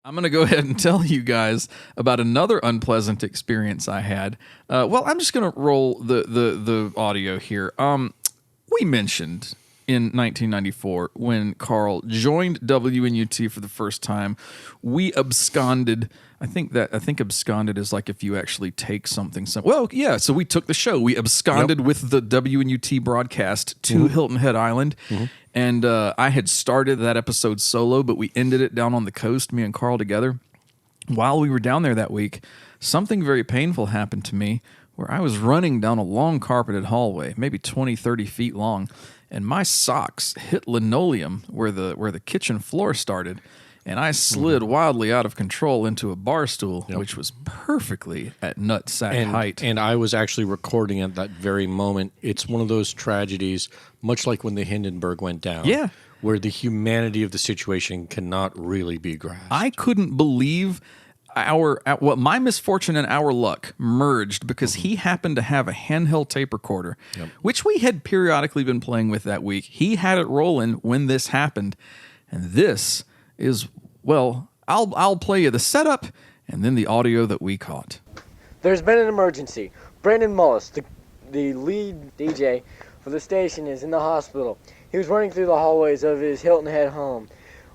I'm going to go ahead and tell you guys about another unpleasant experience I had. Well, I'm just going to roll the audio here. We mentioned in 1994 when Carl joined WNUT for the first time, we absconded. I think absconded is like if you actually take something. Well, yeah, so we took the show. We absconded with the WNUT broadcast to Hilton Head Island. And I had started that episode solo, but we ended it down on the coast, me and Carl together. While we were down there that week, something very painful happened to me where I was running down a long carpeted hallway, maybe 20, 30 feet long, and my socks hit linoleum where the kitchen floor started, and I slid wildly out of control into a bar stool, which was perfectly at nutsack height. And I was actually recording at that very moment. It's one of those tragedies, much like when the Hindenburg went down, where the humanity of the situation cannot really be grasped. I couldn't believe my misfortune and our luck merged because he happened to have a handheld tape recorder, which we had periodically been playing with that week. He had it rolling when this happened, and this is, well, I'll play you the setup and then the audio that we caught. There's been an emergency. Brandon Mullis, the lead DJ for the station, is in the hospital. He was running through the hallways of his Hilton Head home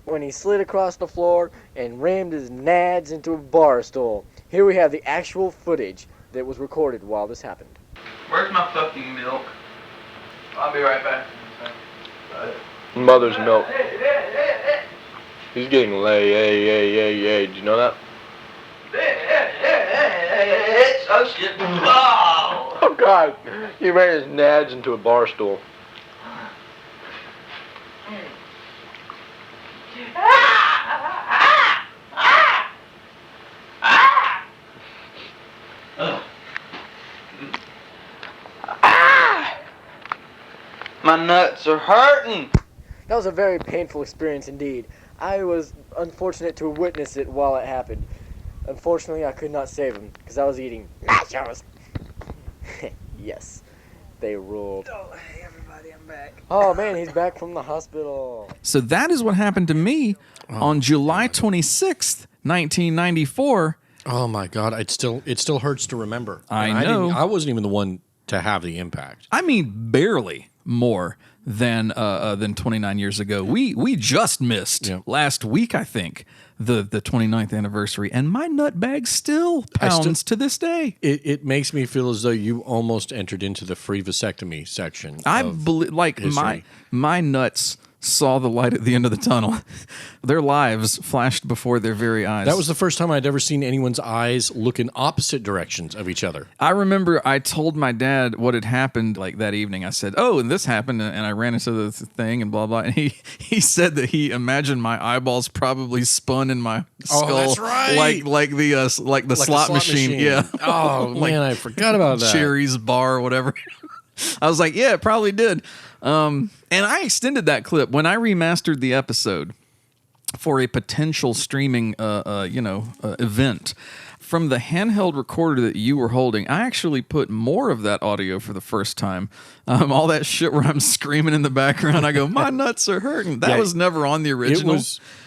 when he slid across the floor and rammed his nads into a bar stool. Here we have the actual footage that was recorded while this happened. Where's my fucking milk? I'll be right back. Mother's milk. He's getting lay. Did you know that? Oh shit. Oh! Oh God, he ran his nads into a bar stool. My nuts are hurting. That was a very painful experience indeed. I was unfortunate to witness it while it happened. Unfortunately, I could not save him because I was eating nachos. Yes, they ruled. Oh, hey everybody, I'm back. Oh man, he's back from the hospital. So that is what happened to me on July 26th, 1994. Oh my God, it still hurts to remember. I know. I wasn't even the one to have the impact. I mean, barely more than 29 years ago. We just missed last week, I think, the 29th anniversary, and my nut bag still pounds to this day. It makes me feel as though you almost entered into the free vasectomy section. I believe, like, my nuts saw the light at the end of the tunnel. Their lives flashed before their very eyes. That was the first time I'd ever seen anyone's eyes look in opposite directions of each other. I remember I told my dad what had happened like that evening. I said, "Oh, and this happened," and I ran into the thing and blah blah. And he said that he imagined my eyeballs probably spun in my skull. Oh, that's right. Like the slot machine. Yeah. Oh man, I forgot about that. Cherry's bar or whatever. I was like, yeah, it probably did. And I extended that clip when I remastered the episode for a potential streaming, event. From the handheld recorder that you were holding, I actually put more of that audio for the first time. All that shit where I'm screaming in the background. I go, my nuts are hurting. That was never on the original.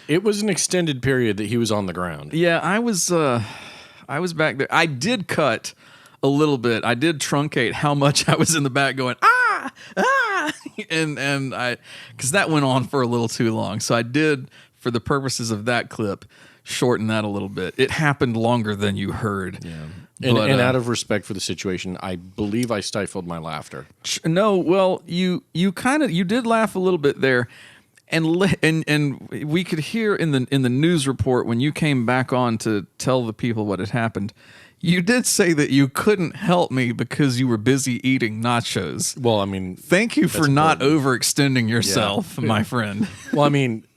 It was an extended period that he was on the ground. Yeah, I was back there. I did cut a little bit. I did truncate how much I was in the back going, and I, because that went on for a little too long. So I did, for the purposes of that clip, shorten that a little bit. It happened longer than you heard. Yeah. And out of respect for the situation, I believe I stifled my laughter. No, well, you did laugh a little bit there. And we could hear in the news report when you came back on to tell the people what had happened, you did say that you couldn't help me because you were busy eating nachos. Well, I mean, thank you for not overextending yourself, my friend. Well, I mean,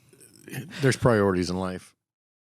there's priorities in life.